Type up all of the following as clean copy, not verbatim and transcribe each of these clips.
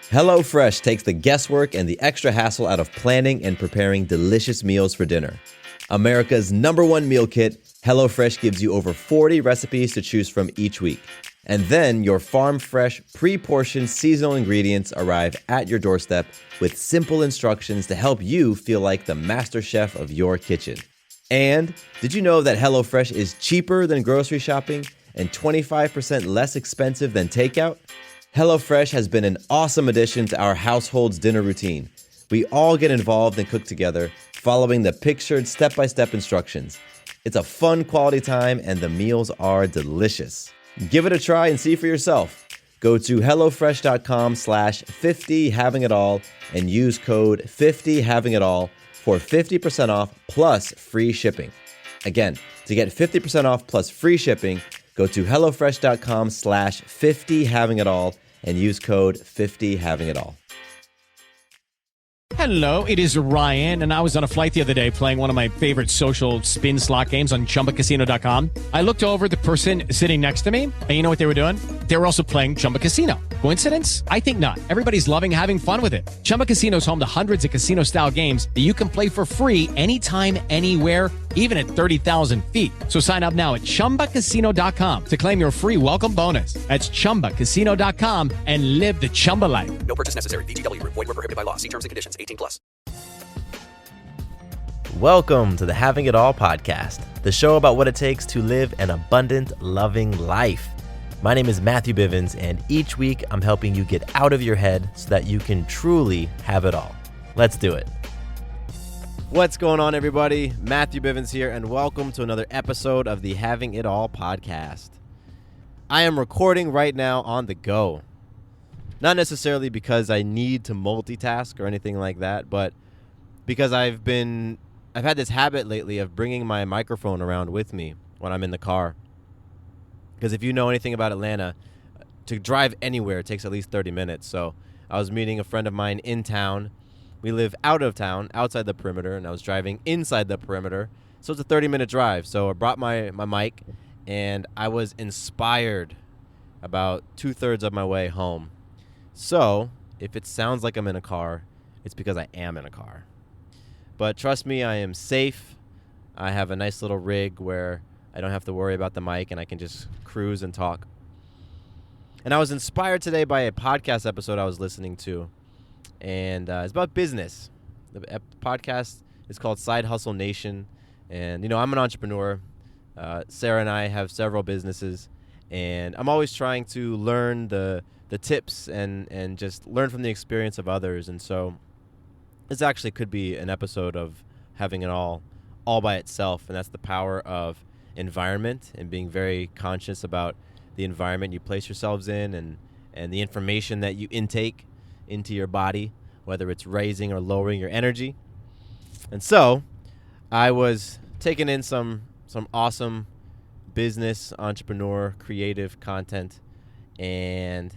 HelloFresh takes the guesswork and the extra hassle out of planning and preparing delicious meals for dinner. America's #1 meal kit, HelloFresh gives you over 40 recipes to choose from each week. And then your farm-fresh, pre-portioned seasonal ingredients arrive at your doorstep with simple instructions to help you feel like the master chef of your kitchen. And did you know that HelloFresh is cheaper than grocery shopping and 25% less expensive than takeout? HelloFresh has been an awesome addition to our household's dinner routine. We all get involved and cook together, following the pictured step-by-step instructions. It's a fun quality time and the meals are delicious. Give it a try and see for yourself. Go to HelloFresh.com/50havingitall and use code 50havingitall for 50% off plus free shipping. Again, to get 50% off plus free shipping, go to HelloFresh.com/50havingitall and use code 50havingitall. Hello, it is Ryan, and I was on a flight the other day playing one of my favorite social spin slot games on ChumbaCasino.com. I looked over at the person sitting next to me, and you know what they were doing? They were also playing Chumba Casino. Coincidence? I think not. Everybody's loving having fun with it. Chumba Casino is home to hundreds of casino-style games that you can play for free anytime, anywhere, even at 30,000 feet. So sign up now at ChumbaCasino.com to claim your free welcome bonus. That's ChumbaCasino.com and live the Chumba life. No purchase necessary. VGW. Void where prohibited by law. See terms and conditions. 18+. Welcome to the Having It All podcast, the show about what it takes to live an abundant, loving life. My name is Matthew Bivens, and each week I'm helping you get out of your head so that you can truly have it all. Let's do it. What's going on, everybody? Matthew Bivens here, and welcome to another episode of the Having It All podcast. I am recording right now on the go. Not necessarily because I need to multitask or anything like that, but because I've had this habit lately of bringing my microphone around with me when I'm in the car. Because if you know anything about Atlanta, to drive anywhere takes at least 30 minutes. So I was meeting a friend of mine in town. We live out of town, outside the perimeter, and I was driving inside the perimeter. So it's a 30-minute drive. So I brought my mic, and I was inspired about 2/3 of my way home. So if it sounds like I'm in a car, it's because I am in a car. But trust me, I am safe. I have a nice little rig where I don't have to worry about the mic and I can just cruise and talk. And I was inspired today by a podcast episode I was listening to. And it's about business. The podcast is called Side Hustle Nation. And, I'm an entrepreneur. Sarah and I have several businesses. And I'm always trying to learn the tips and just learn from the experience of others. And so this actually could be an episode of having it all by itself. And that's the power of environment and being very conscious about the environment you place yourselves in and the information that you intake into your body, whether it's raising or lowering your energy. And so I was taking in some awesome business, entrepreneur, creative content, and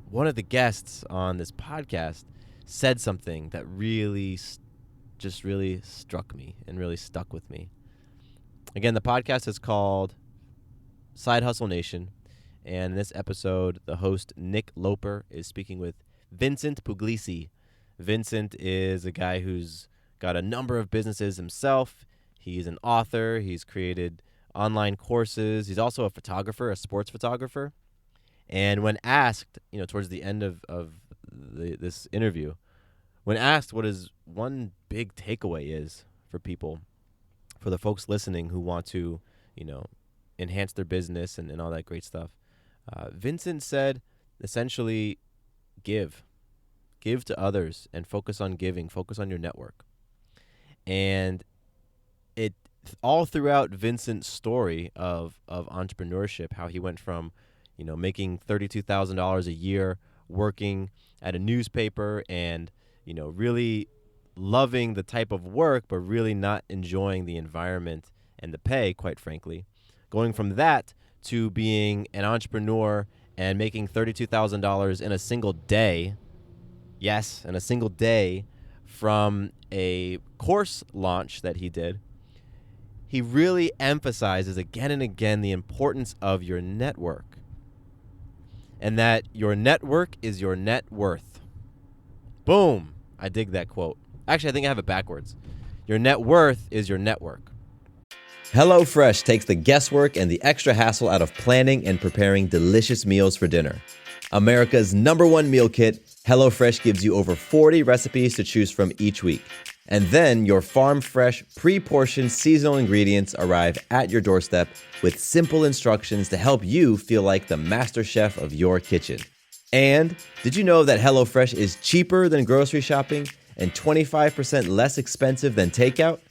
one of the guests on this podcast said something that really struck me and really stuck with me. Again, the podcast is called Side Hustle Nation, and in this episode, the host, Nick Loper, is speaking with Vincent Puglisi. Vincent is a guy who's got a number of businesses himself. He's an author. He's created online courses. He's also a photographer, a sports photographer. And when asked, towards the end of this interview, when asked what his one big takeaway is for people, for the folks listening who want to, enhance their business and all that great stuff, Vincent said, essentially, give to others and focus on giving, focus on your network. And it all throughout Vincent's story of entrepreneurship, how he went from making $32,000 a year, working at a newspaper and, really loving the type of work, but really not enjoying the environment and the pay, quite frankly. Going from that to being an entrepreneur and making $32,000 in a single day. Yes, in a single day from a course launch that he did. He really emphasizes again and again the importance of your network. And that your network is your net worth. Boom. I dig that quote. Actually, I think I have it backwards. Your net worth is your network. HelloFresh takes the guesswork and the extra hassle out of planning and preparing delicious meals for dinner. America's #1 meal kit, HelloFresh gives you over 40 recipes to choose from each week. And then your farm-fresh, pre-portioned seasonal ingredients arrive at your doorstep with simple instructions to help you feel like the master chef of your kitchen. And did you know that HelloFresh is cheaper than grocery shopping and 25% less expensive than takeout?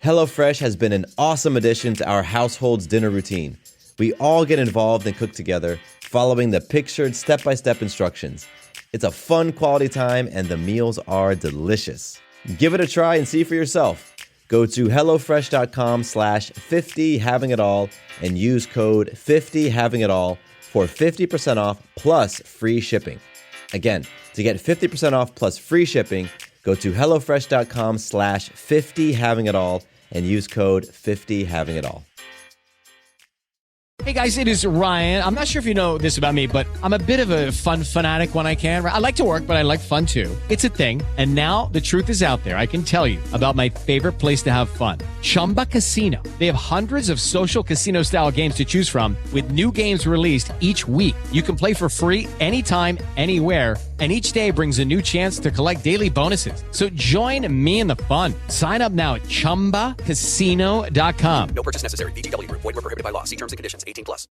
HelloFresh has been an awesome addition to our household's dinner routine. We all get involved and cook together, following the pictured step-by-step instructions. It's a fun quality time and the meals are delicious. Give it a try and see for yourself. Go to HelloFresh.com/50havingitall and use code 50havingitall for 50% off plus free shipping. Again, to get 50% off plus free shipping, go to HelloFresh.com/50havingitall and use code 50havingitall. Hey guys, it is Ryan. I'm not sure if you know this about me, but I'm a bit of a fun fanatic when I can. I like to work, but I like fun too. It's a thing. And now the truth is out there. I can tell you about my favorite place to have fun. Chumba Casino. They have hundreds of social casino style games to choose from with new games released each week. You can play for free anytime, anywhere. And each day brings a new chance to collect daily bonuses. So join me in the fun. Sign up now at ChumbaCasino.com. No purchase necessary. VGW Group. Void where prohibited by law. See terms and conditions. 18+.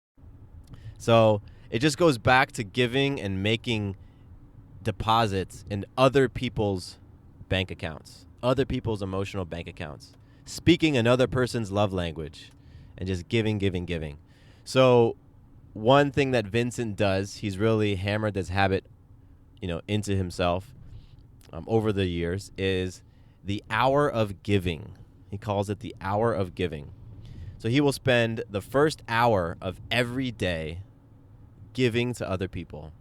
So it just goes back to giving and making deposits in other people's bank accounts, other people's emotional bank accounts, speaking another person's love language, and just giving. So one thing that Vincent does, he's really hammered this habit into himself over the years, is the hour of giving. He calls it the hour of giving. So he will spend the first hour of every day giving to other people.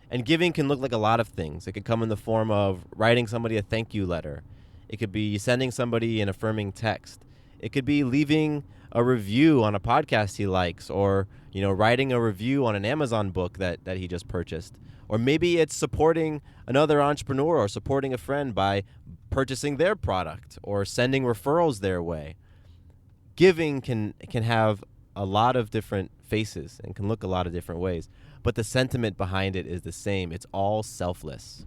And giving can look like a lot of things. It could come in the form of writing somebody a thank you letter. It could be sending somebody an affirming text. It could be leaving a review on a podcast he likes, or writing a review on an Amazon book that he just purchased. Or maybe it's supporting another entrepreneur or supporting a friend by purchasing their product or sending referrals their way. Giving can have a lot of different faces and can look a lot of different ways, but the sentiment behind it is the same. It's all selfless.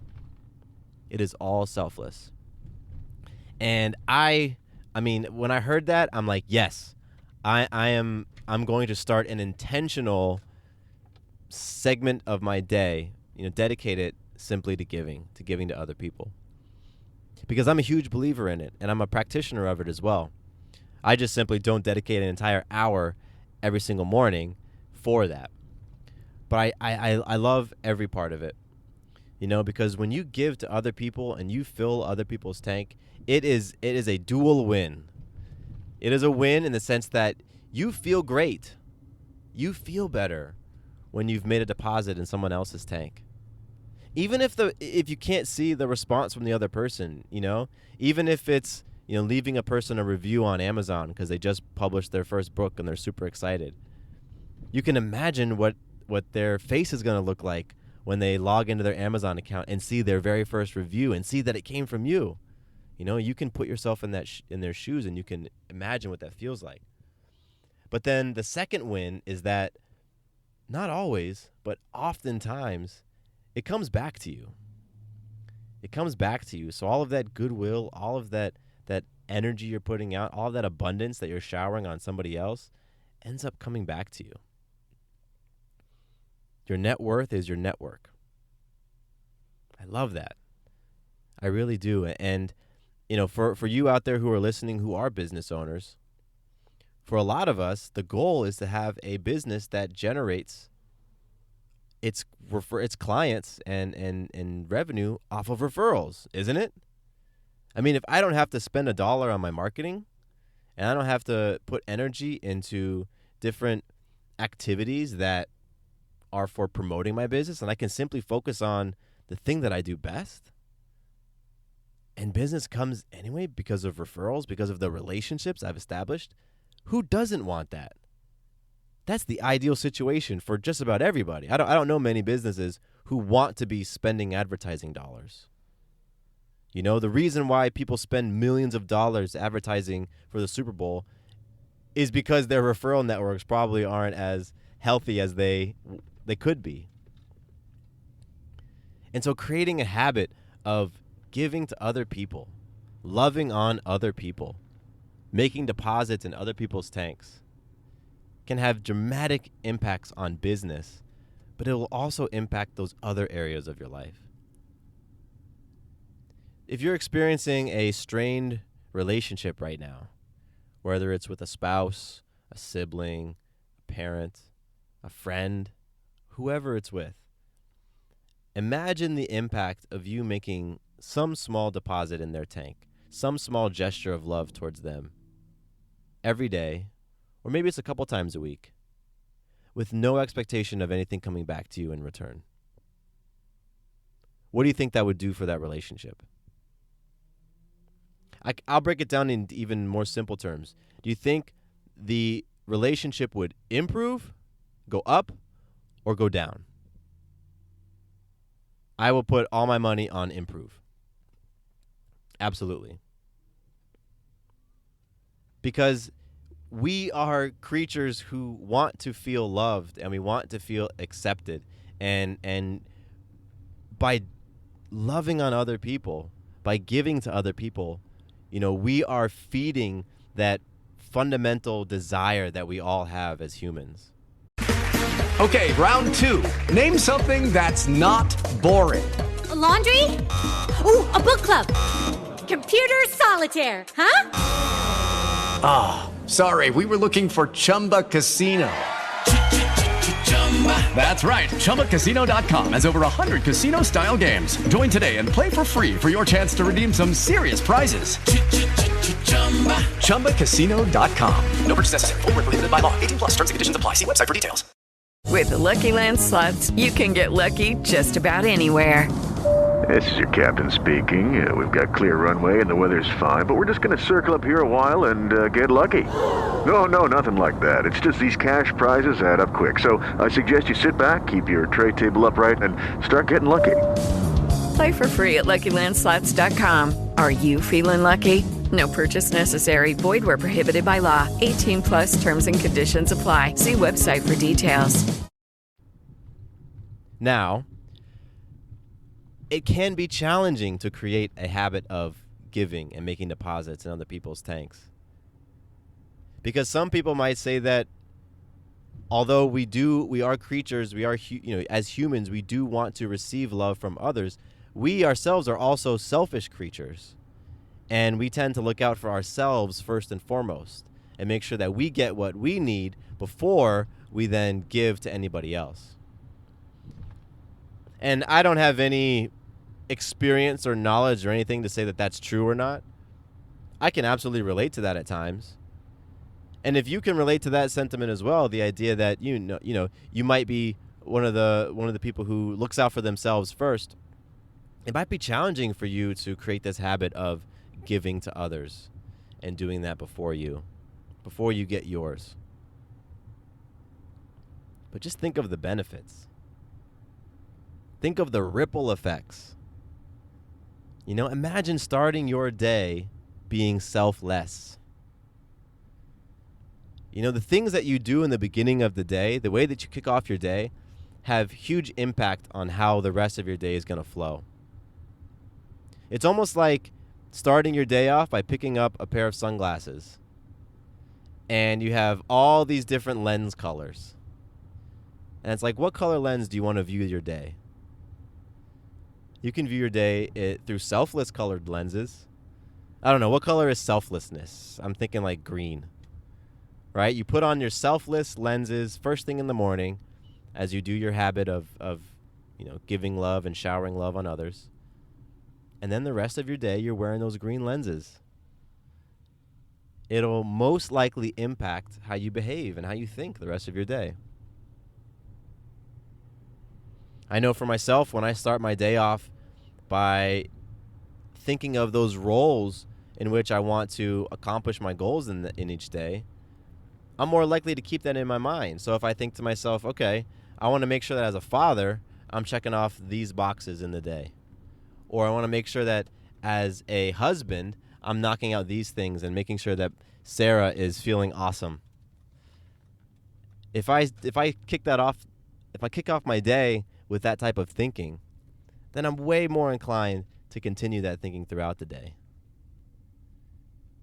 It is all selfless. And I mean, when I heard that, I'm like, yes, I'm going to start an intentional segment of my day, dedicate it simply to giving to other people. Because I'm a huge believer in it, and I'm a practitioner of it as well. I just simply don't dedicate an entire hour every single morning for that. But I love every part of it, because when you give to other people and you fill other people's tank, it is a dual win. It is a win in the sense that you feel great. You feel better when you've made a deposit in someone else's tank. Even if you can't see the response from the other person, even if it's, leaving a person a review on Amazon because they just published their first book and they're super excited. You can imagine what their face is going to look like when they log into their Amazon account and see their very first review and see that it came from you. You can put yourself in their shoes and you can imagine what that feels like. But then the second win is that not always, but oftentimes it comes back to you. It comes back to you. So all of that goodwill, all of that energy you're putting out, all of that abundance that you're showering on somebody else ends up coming back to you. Your net worth is your network. I love that. I really do. And, for you out there who are listening who are business owners, for a lot of us, the goal is to have a business that generates its clients and revenue off of referrals, isn't it? I mean, if I don't have to spend $1 on my marketing and I don't have to put energy into different activities that are for promoting my business, and I can simply focus on the thing that I do best, and business comes anyway because of referrals, because of the relationships I've established, who doesn't want that? That's the ideal situation for just about everybody. I don't know many businesses who want to be spending advertising dollars. You know, the reason why people spend millions of dollars advertising for the Super Bowl is because their referral networks probably aren't as healthy as they could be. And so creating a habit of giving to other people, loving on other people, making deposits in other people's tanks can have dramatic impacts on business, but it will also impact those other areas of your life. If you're experiencing a strained relationship right now, whether it's with a spouse, a sibling, a parent, a friend, whoever it's with, imagine the impact of you making some small deposit in their tank, some small gesture of love towards them every day, or maybe it's a couple times a week, with no expectation of anything coming back to you in return. What do you think that would do for that relationship? I'll break it down in even more simple terms. Do you think the relationship would improve, go up, or go down? I will put all my money on improve. Absolutely. Because we are creatures who want to feel loved and we want to feel accepted. And by loving on other people, by giving to other people, you know, we are feeding that fundamental desire that we all have as humans. Okay, round two. Name something that's not boring. A laundry? Ooh, a book club. Computer solitaire, huh? Sorry, we were looking for Chumba Casino. That's right. ChumbaCasino.com has over 100 casino-style games. Join today and play for free for your chance to redeem some serious prizes. ChumbaCasino.com. No purchase necessary. Void where prohibited by law. 18 plus terms and conditions apply. See website for details. With the Lucky Land Slots, you can get lucky just about anywhere. This is your captain speaking. We've got clear runway and the weather's fine, but we're just going to circle up here a while and get lucky. No, nothing like that. It's just these cash prizes add up quick. So I suggest you sit back, keep your tray table upright, and start getting lucky. Play for free at LuckyLandSlots.com. Are you feeling lucky? No purchase necessary. Void where prohibited by law. 18 plus terms and conditions apply. See website for details. Now, it can be challenging to create a habit of giving and making deposits in other people's tanks. Because some people might say that although we are creatures, as humans, we do want to receive love from others. We ourselves are also selfish creatures. And we tend to look out for ourselves first and foremost and make sure that we get what we need before we then give to anybody else. And I don't have any experience or knowledge or anything to say that that's true or not. I can absolutely relate to that at times. And if you can relate to that sentiment as well, the idea that you might be one of the people who looks out for themselves first, it might be challenging for you to create this habit of giving to others and doing that before you get yours. But just think of the benefits. Think of the ripple effects. Imagine starting your day being selfless. The things that you do in the beginning of the day, the way that you kick off your day, have huge impact on how the rest of your day is going to flow. It's almost like starting your day off by picking up a pair of sunglasses. And you have all these different lens colors. And it's like, what color lens do you want to view your day? You can view your day through selfless colored lenses. I don't know. What color is selflessness? I'm thinking like green. Right? You put on your selfless lenses first thing in the morning as you do your habit of giving love and showering love on others. And then the rest of your day, you're wearing those green lenses. It'll most likely impact how you behave and how you think the rest of your day. I know for myself, when I start my day off by thinking of those roles in which I want to accomplish my goals in each day, I'm more likely to keep that in my mind. So if I think to myself, okay, I want to make sure that as a father, I'm checking off these boxes in the day. Or I want to make sure that as a husband, I'm knocking out these things and making sure that Sarah is feeling awesome. If I kick off my day with that type of thinking, then I'm way more inclined to continue that thinking throughout the day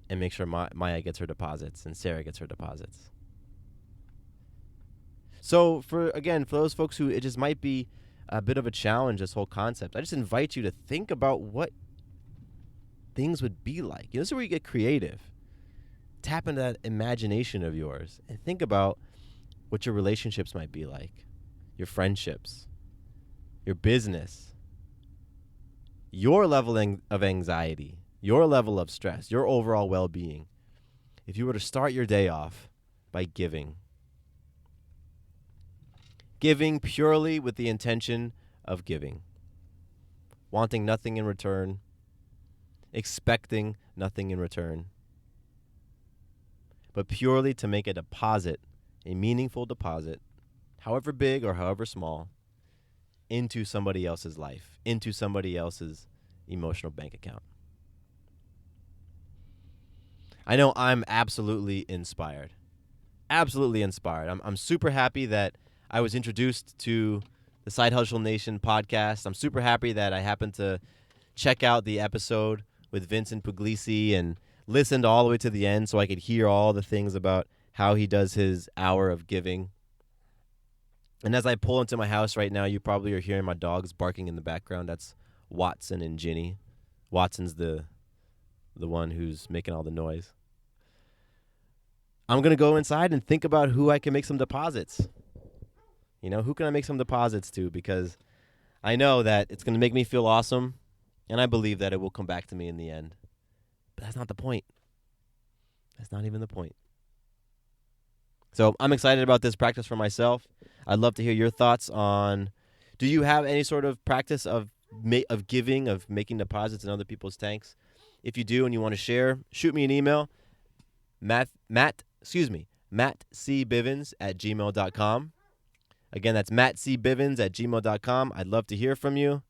and make sure Maya gets her deposits and Sarah gets her deposits. So for those folks who it just might be a bit of a challenge, this whole concept, I just invite you to think about what things would be like. This is where you get creative. Tap into that imagination of yours and think about what your relationships might be like, your friendships, your business, your level of anxiety, your level of stress, your overall well-being. If you were to start your day off by giving purely with the intention of giving, wanting nothing in return, expecting nothing in return, but purely to make a deposit, a meaningful deposit, however big or however small, into somebody else's life, into somebody else's emotional bank account. I know I'm absolutely inspired. Absolutely inspired. I'm super happy that I was introduced to the Side Hustle Nation podcast. I'm super happy that I happened to check out the episode with Vincent Puglisi and listened all the way to the end so I could hear all the things about how he does his hour of giving. And as I pull into my house right now, you probably are hearing my dogs barking in the background. That's Watson and Ginny. Watson's the one who's making all the noise. I'm going to go inside and think about who I can make some deposits. Who can I make some deposits to? Because I know that it's going to make me feel awesome, and I believe that it will come back to me in the end. But that's not the point. That's not even the point. So I'm excited about this practice for myself. I'd love to hear your thoughts on, do you have any sort of practice of giving, of making deposits in other people's tanks? If you do and you want to share, shoot me an email, mattcbivens@gmail.com. Again, that's mattcbivens@gmail.com. I'd love to hear from you.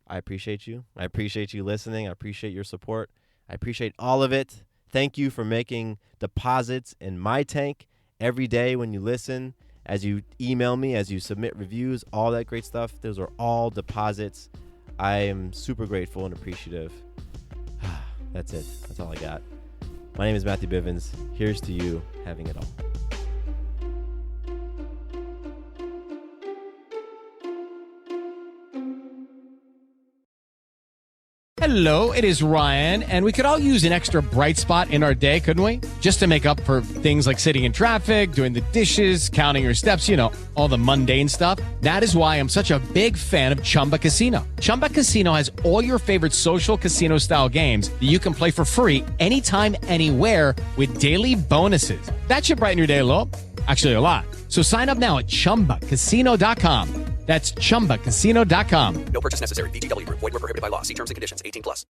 I appreciate you. I appreciate you listening. I appreciate your support. I appreciate all of it. Thank you for making deposits in my tank every day when you listen, as you email me, as you submit reviews, all that great stuff. Those are all deposits. I am super grateful and appreciative. That's it. That's all I got. My name is Matthew Bivens. Here's to you having it all. Hello, it is Ryan, and we could all use an extra bright spot in our day, couldn't we? Just to make up for things like sitting in traffic, doing the dishes, counting your steps, all the mundane stuff. That is why I'm such a big fan of Chumba Casino. Chumba Casino has all your favorite social casino-style games that you can play for free anytime, anywhere with daily bonuses. That should brighten your day a little. Actually, a lot. So sign up now at ChumbaCasino.com. That's ChumbaCasino.com. No purchase necessary. VGW Group. Void where prohibited by law. See terms and conditions. 18+.